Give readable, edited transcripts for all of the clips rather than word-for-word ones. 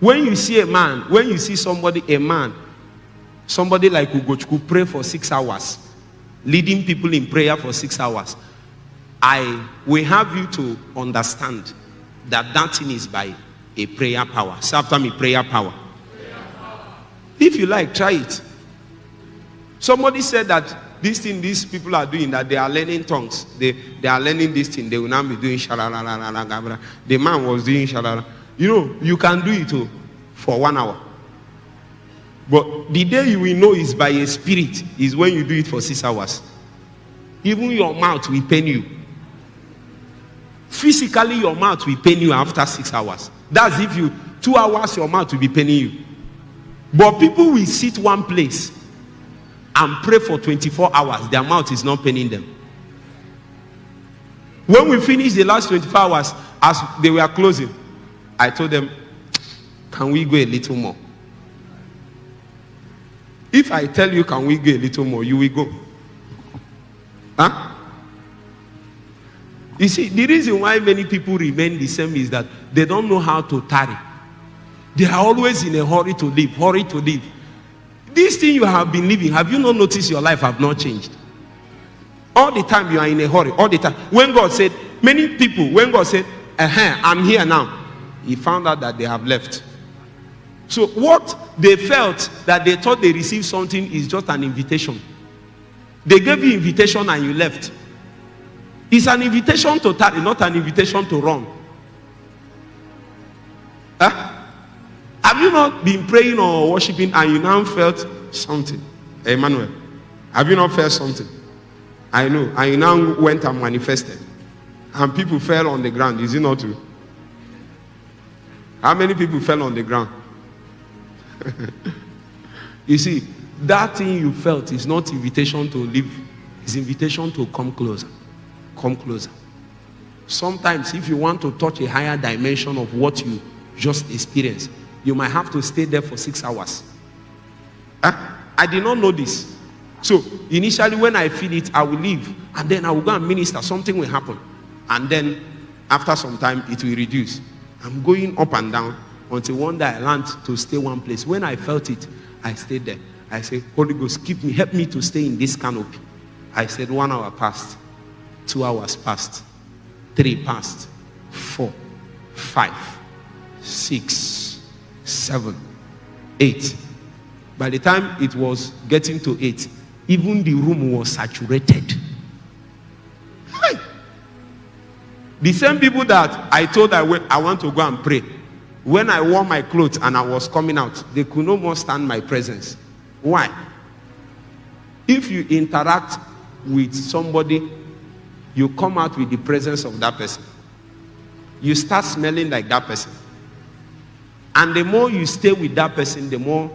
When you see a man, when you see somebody like Udechukwu pray for 6 hours, leading people in prayer for 6 hours, I will have you to understand that thing is by a prayer power. Say after me, prayer power. If you like, try it. Somebody said that this thing these people are doing, that they are learning tongues. They are learning this thing. They will now be doing shalala. The man was doing shalala. You know, you can do it for 1 hour. But the day you will know is by a spirit is when you do it for 6 hours. Even your mouth will pain you. Physically, your mouth will pain you after 6 hours. That's if you 2 hours, your mouth will be paining you. But people will sit one place and pray for 24 hours. Their mouth is not paining them. When we finished the last 24 hours, as they were closing, I told them, can we go a little more? If I tell you, can we go a little more, you will go. Huh? You see, the reason why many people remain the same is that they don't know how to tarry. They are always in a hurry to live. This thing you have been living, have you not noticed your life have not changed? All the time you are in a hurry, all the time. When God said, many people, when God said, I'm here now, he found out that they have left. So what they felt that they thought they received something is just an invitation. They gave you invitation and you left. It's an invitation to tarry, not an invitation to run. Have you not been praying or worshiping and you now felt something? Emmanuel, have you not felt something? I know. And you now went and manifested. And people fell on the ground. Is it not true? How many people fell on the ground? You see, that thing you felt is not invitation to live. It's invitation to come closer. Come closer. Sometimes if you want to touch a higher dimension of what you just experienced, you might have to stay there for 6 hours. I did not know this. So initially when I feel it, I will leave. And then I will go and minister. Something will happen. And then after some time, it will reduce. I'm going up and down until one day I learned to stay one place. When I felt it, I stayed there. I said, Holy Ghost, keep me, help me to stay in this canopy. I said 1 hour passed. 2 hours passed. 3 passed. 4, 5, 6, 7, 8. By the time it was getting to 8, even the room was saturated. Hi. The same people that I told I want to go and pray, when I wore my clothes and I was coming out, they could no more stand my presence. Why? If you interact with somebody, you come out with the presence of that person. You start smelling like that person. And the more you stay with that person, the more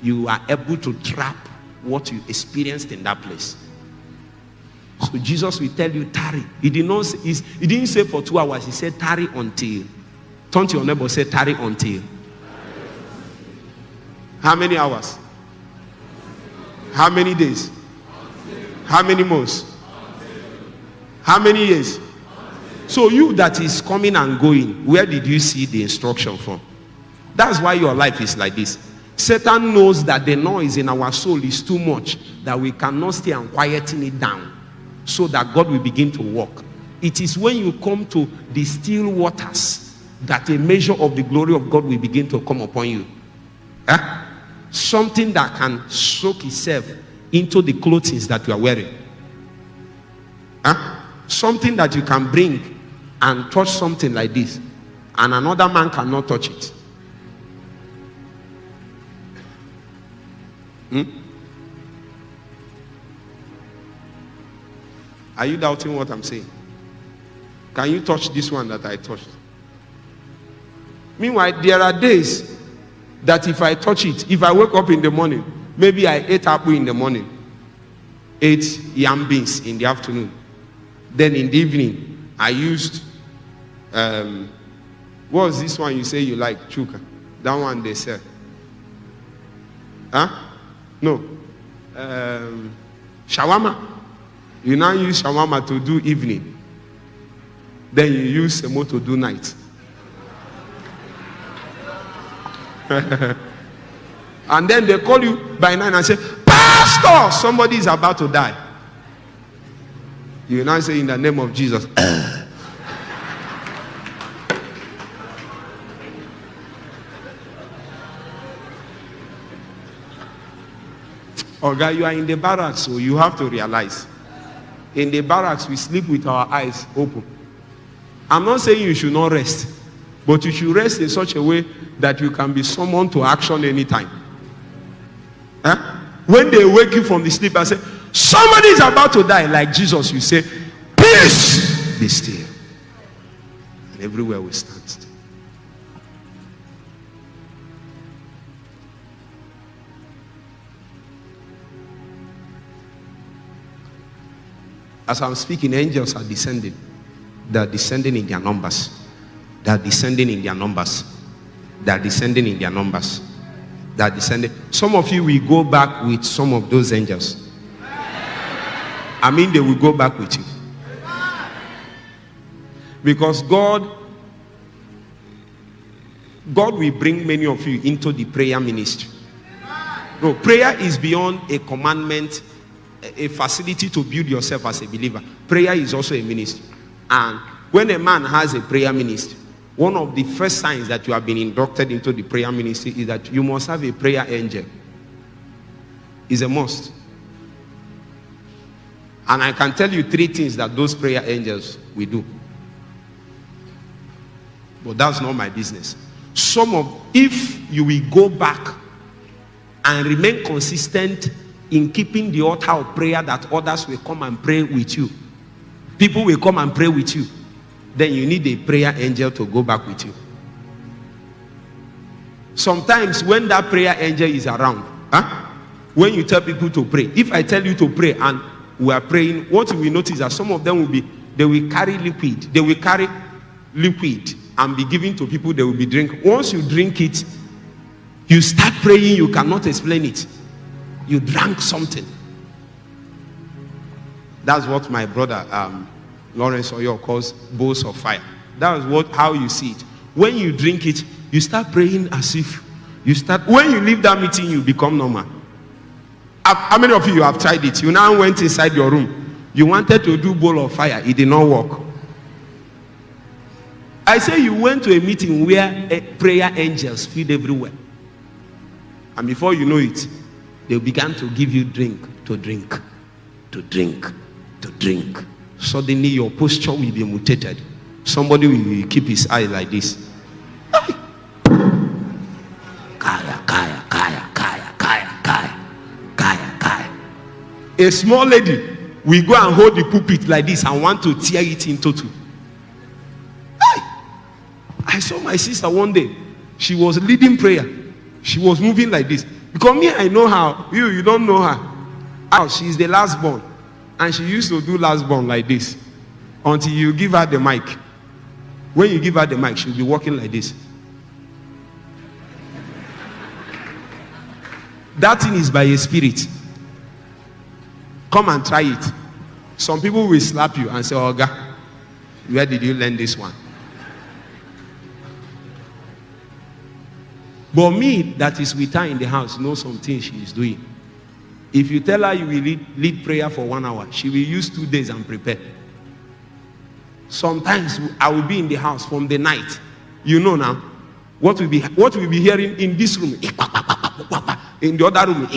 you are able to trap what you experienced in that place. So Jesus will tell you, tarry. He didn't say for 2 hours. He said, tarry until. Turn to your neighbor, say, tarry until. How many hours? How many days? How many months? How many years? So you that is coming and going, where did you see the instruction from? That's why your life is like this. Satan knows that the noise in our soul is too much, that we cannot stay and quieting it down, so that God will begin to work. It is when you come to the still waters that a measure of the glory of God will begin to come upon you. Something that can soak itself into the clothing that you are wearing. Something that you can bring and touch something like this, and another man cannot touch it. Are you doubting what I'm saying? Can you touch this one that I touched? Meanwhile, there are days that if I touch it, if I wake up in the morning, maybe I ate apple in the morning, ate yam beans in the afternoon, then in the evening I used what was this one you say you like? Chuka. That one they sell. No. Shawarma. You now use shawarma to do evening. Then you use semo to do night. And then they call you by 9 and say, Pastor, somebody is about to die. You now say, in the name of Jesus. Oga, you are in the barracks, so you have to realize. In the barracks, we sleep with our eyes open. I'm not saying you should not rest, but you should rest in such a way that you can be summoned to action anytime. When they wake you from the sleep and say, somebody is about to die, like Jesus, you say, peace, be still. And everywhere we stand still. As I'm speaking, angels are descending. They are descending in their numbers. They are descending in their numbers. They are descending in their numbers. They are descending. Some of you will go back with some of those angels. I mean, they will go back with you. Because God will bring many of you into the prayer ministry. No, prayer is beyond a commandment, a facility to build yourself as a believer. Prayer is also a ministry. And when a man has a prayer ministry, one of the first signs that you have been inducted into the prayer ministry is that you must have a prayer angel. It's a must. And I can tell you 3 things that those prayer angels will do. But that's not my business. If you will go back and remain consistent in keeping the altar of prayer that others will come and pray with you, people will come and pray with you, then you need a prayer angel to go back with you. Sometimes when that prayer angel is around, when you tell people to pray, if I tell you to pray and we are praying, what we notice that some of them they will carry liquid. They will carry liquid and be given to people. They will be drinking. Once you drink it, you start praying, you cannot explain it. You drank something. That's what my brother Lawrence Oyo calls bowls of fire. That is how you see it. When you drink it, you start praying as if when you leave that meeting, you become normal. How many of you have tried it? You now went inside your room. You wanted to do bowl of fire. It did not work. I say you went to a meeting where prayer angels feed everywhere. And before you know it, they began to give you drink. Suddenly your posture will be mutated. Somebody will keep his eye like this. A small lady will go and hold the pulpit like this and want to tear it into two. I saw my sister one day. She was leading prayer. She was moving like this. Because me, I know her. You don't know her. She's the last born. And she used to do last born like this. Until you give her the mic. When you give her the mic, she'll be walking like this. That thing is by a spirit. Come and try it. Some people will slap you and say, Oga, where did you learn this one? But me, that is with her in the house, know something she is doing. If you tell her you will lead prayer for 1 hour, she will use 2 days and prepare. Sometimes I will be in the house from the night. You know now, what we'll be hearing in this room, in the other room.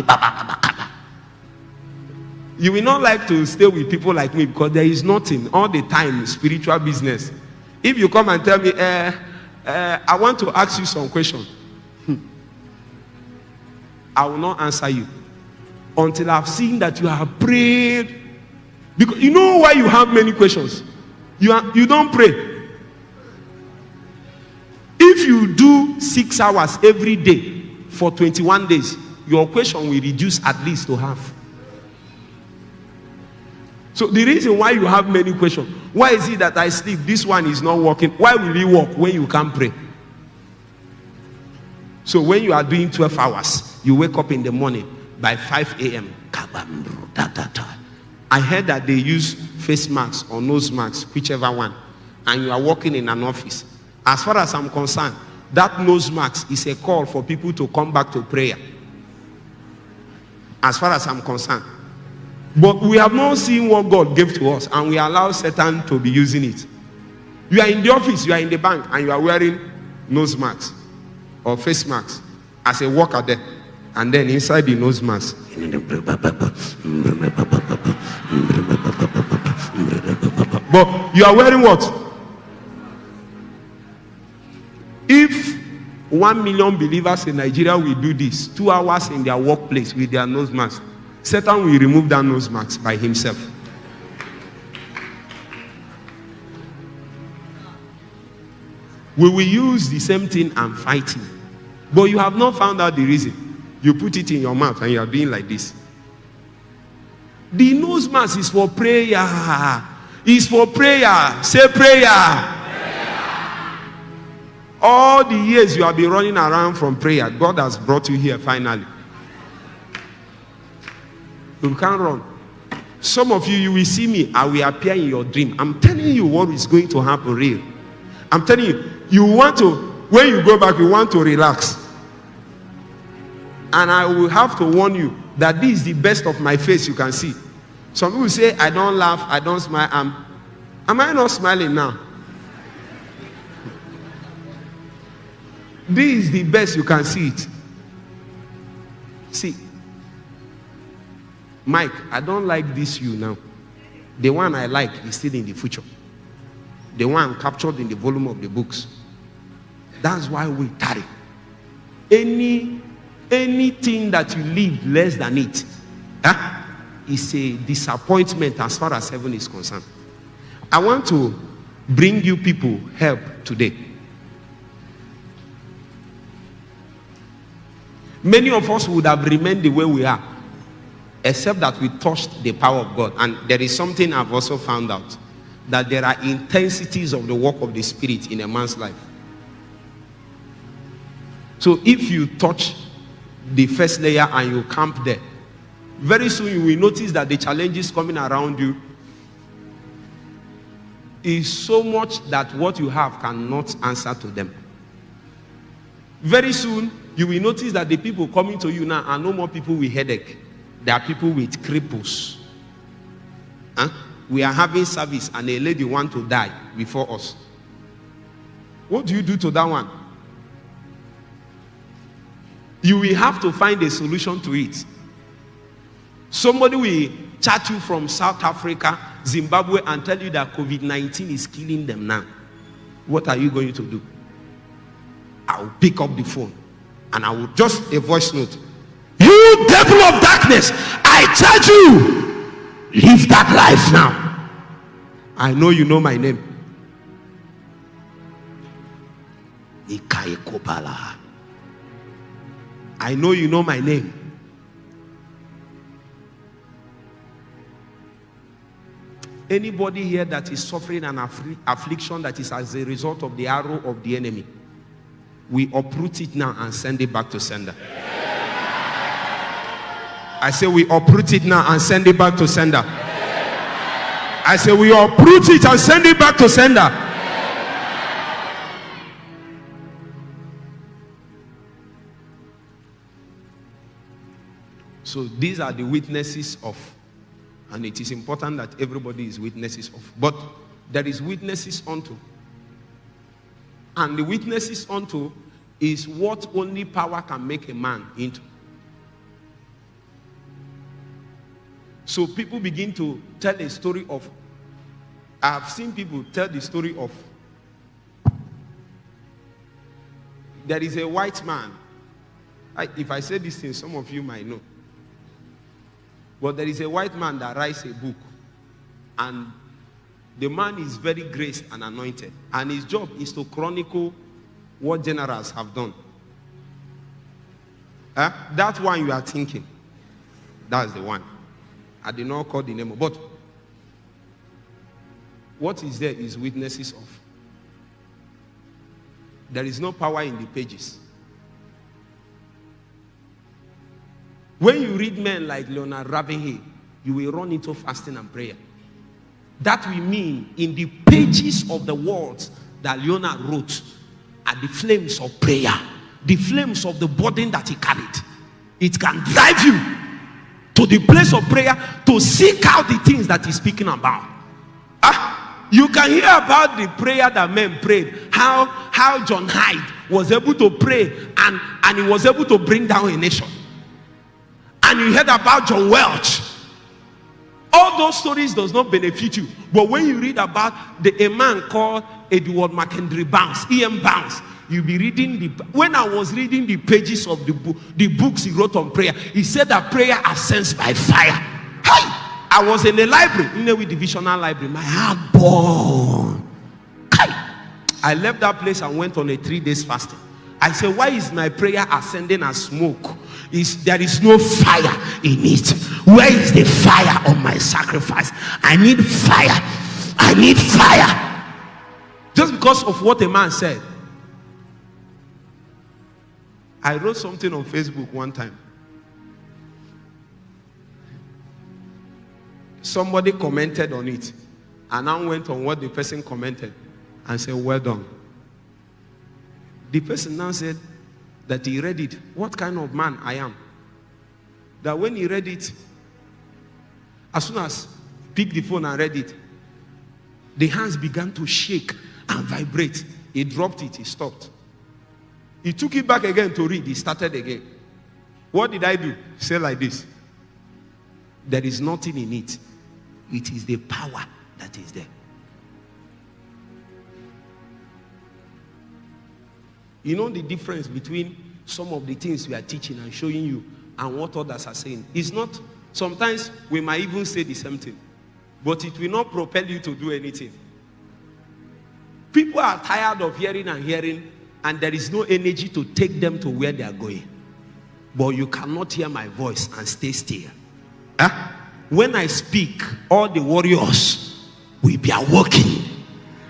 You will not like to stay with people like me because there is nothing all the time spiritual business. If you come and tell me, I want to ask you some questions, I will not answer you until I've seen that you have prayed. Because you know why you have many questions. You don't pray. If you do 6 hours every day for 21 days, your question will reduce at least to half. So the reason why you have many questions, why is it that I sleep, this one is not working? Why will it work when you can't pray? So when you are doing 12 hours, you wake up in the morning by 5 a.m. I heard that they use face masks or nose masks, whichever one, and you are working in an office. As far as I'm concerned, that nose mask is a call for people to come back to prayer, as far as I'm concerned. But we have not seen what God gave to us, and we allow Satan to be using it. You are in the office, you are in the bank, and you are wearing nose masks or face masks as a worker there, and then inside the nose mask, but you are wearing what? If 1 million believers in Nigeria will do this 2 hours in their workplace with their nose mask, Satan will remove that nose mask by himself. We will use the same thing and fight him. But you have not found out the reason. You put it in your mouth and you are doing like this. The nose mask is for prayer. It's for prayer. Say prayer. All the years you have been running around from prayer, God has brought you here finally. You can't run. Some of you, you will see me, I will appear in your dream. I'm telling you what is going to happen real. I'm telling you, you want to, when you go back, you want to relax. And I will have to warn you that this is the best of my face you can see. Some people say, I don't laugh, I don't smile. Am I not smiling now? This is the best you can see it. See, Mike, I don't like this you now. The one I like is still in the future. The one captured in the volume of the books. That's why we tarry. Anything that you leave less than it is a disappointment as far as heaven is concerned. I want to bring you people help today. Many of us would have remained the way we are, except that we touched the power of God. And there is something I've also found out, that there are intensities of the work of the Spirit in a man's life. So if you touch the first layer and you camp there, very soon you will notice that the challenges coming around you is so much that what you have cannot answer to them. Very soon you will notice that the people coming to you now are no more people with headache. They are people with cripples. We are having service and a lady wants to die before us. What do you do to that one? You will have to find a solution to it. Somebody will chat you from South Africa, Zimbabwe, and tell you that COVID-19 is killing them now. What are you going to do? I will pick up the phone and I will just a voice note. You devil of darkness, I charge you, live that life now. I know you know my name. I know you know my name. Anybody here that is suffering an affliction that is as a result of the arrow of the enemy, we uproot it now and send it back to sender. I say we uproot it now and send it back to sender. I say we uproot it and send it back to sender. So these are the witnesses of, and it is important that everybody is witnesses of. But there is witnesses unto. And the witnesses unto is what only power can make a man into. So people begin to tell a story of, I have seen people tell the story of, there is a white man. If I say this thing, some of you might know. But there is a white man that writes a book. And the man is very graced and anointed. And his job is to chronicle what generals have done. That one you are thinking. That's the one. I did not call the name. But what is there is witnesses of. There is no power in the pages. When you read men like Leonard Ravenhill, you will run into fasting and prayer. That will mean in the pages of the words that Leonard wrote, are the flames of prayer, the flames of the burden that he carried. It can drive you to the place of prayer to seek out the things that he's speaking about. You can hear about the prayer that men prayed, how John Hyde was able to pray and he was able to bring down a nation. And you heard about John Welch. All those stories does not benefit you. But when you read about a man called Edward McKendry Bounce, E.M. Bounce, you'll be reading when I was reading the pages of the books he wrote on prayer, he said that prayer ascends by fire. Hey! I was in the library, Inewi Divisional Library. My heart burned. I left that place and went on a 3 days fasting. I said, why is my prayer ascending as smoke? There is no fire in it. Where is the fire on my sacrifice? I need fire. I need fire. Just because of what a man said. I wrote something on Facebook one time. Somebody commented on it, and I went on what the person commented and said, well done. The person now said that he read it. What kind of man I am? That when he read it, as soon as picked the phone and read it, the hands began to shake and vibrate. He dropped it, he stopped. He took it back again to read, he started again. What did I do? Say like this. There is nothing in it. It is the power that is there. You know the difference between some of the things we are teaching and showing you and what others are saying. It's not, sometimes we might even say the same thing, but it will not propel you to do anything. People are tired of hearing and hearing, and there is no energy to take them to where they are going. But you cannot hear my voice and stay still. Huh? When I speak, all the warriors will be awoken.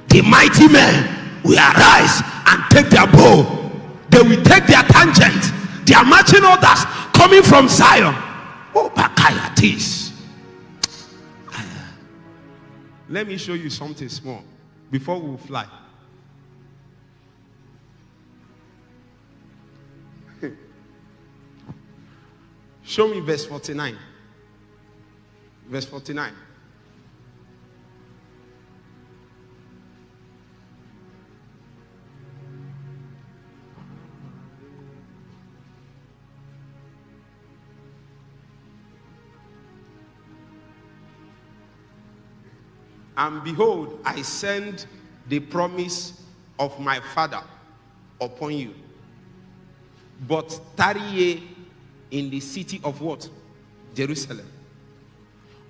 The mighty men will arise and take their bow. They will take their tangent. They are marching orders coming from Zion. Oh, Bakaya, this. Let me show you something small before we fly. Show me verse 49. Verse 49. And behold, I send the promise of my Father upon you. But tarry ye in the city of what? Jerusalem.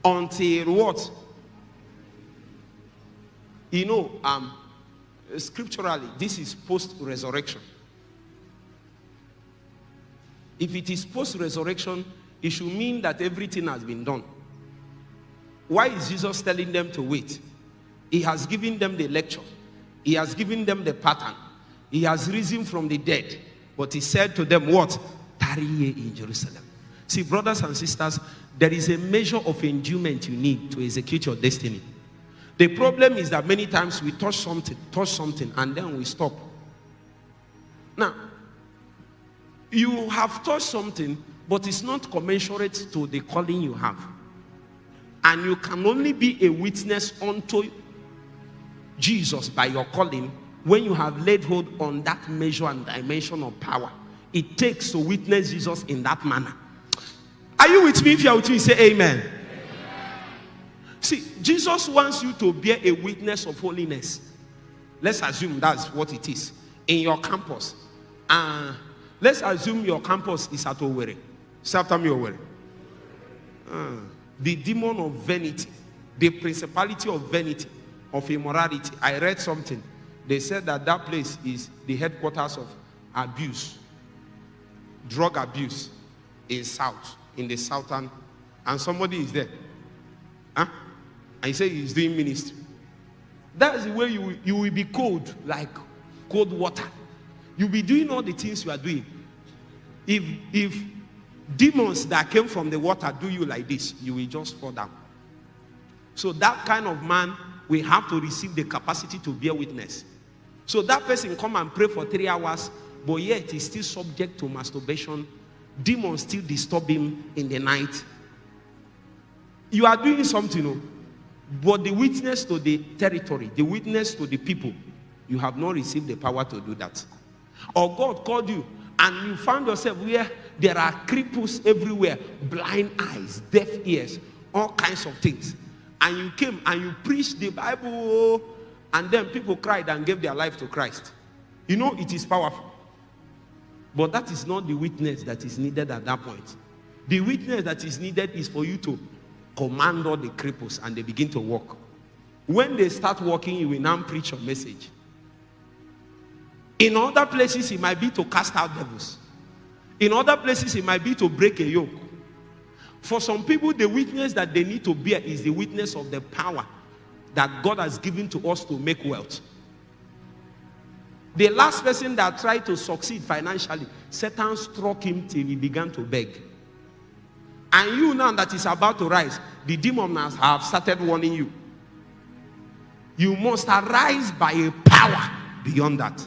Until what? You know, scripturally, this is post-resurrection. If it is post-resurrection, it should mean that everything has been done. Why is Jesus telling them to wait? He has given them the lecture. He has given them the pattern. He has risen from the dead. But he said to them, what? Tarry ye in Jerusalem. See, brothers and sisters, there is a measure of endurance you need to execute your destiny. The problem is that many times we touch something, and then we stop. Now, you have touched something, but it's not commensurate to the calling you have. And you can only be a witness unto Jesus by your calling when you have laid hold on that measure and dimension of power it takes to witness Jesus in that manner. Are you with me? If you are with me, say amen. Amen. See, Jesus wants you to bear a witness of holiness. Let's assume that's what it is in your campus. Let's assume your campus is at Owerri. Say after me, Owerri. The demon of vanity, the principality of vanity, of immorality. I read something. They said that place is the headquarters of abuse, drug abuse in the southern, and somebody is there. And he said he's doing ministry. That's the way you will be cold, like cold water. You'll be doing all the things you are doing. If demons that came from the water do you like this, you will just fall down. So that kind of man will have to receive the capacity to bear witness. So that person come and pray for 3 hours, but yet he's still subject to masturbation. Demons still disturb him in the night. You are doing something, but the witness to the territory, the witness to the people, you have not received the power to do that. Or God called you and you found yourself where there are cripples everywhere, blind eyes, deaf ears, all kinds of things. And you came and you preached the Bible, and then people cried and gave their life to Christ. It is powerful. But that is not the witness that is needed at that point. The witness that is needed is for you to command all the cripples and they begin to walk. When they start walking, you will now preach your message. In other places, it might be to cast out devils. In other places, it might be to break a yoke. For some people, the witness that they need to bear is the witness of the power that God has given to us to make wealth. The last person that tried to succeed financially, Satan struck him till he began to beg. And you now that is about to rise, the demons have started warning you. You must arise by a power beyond that.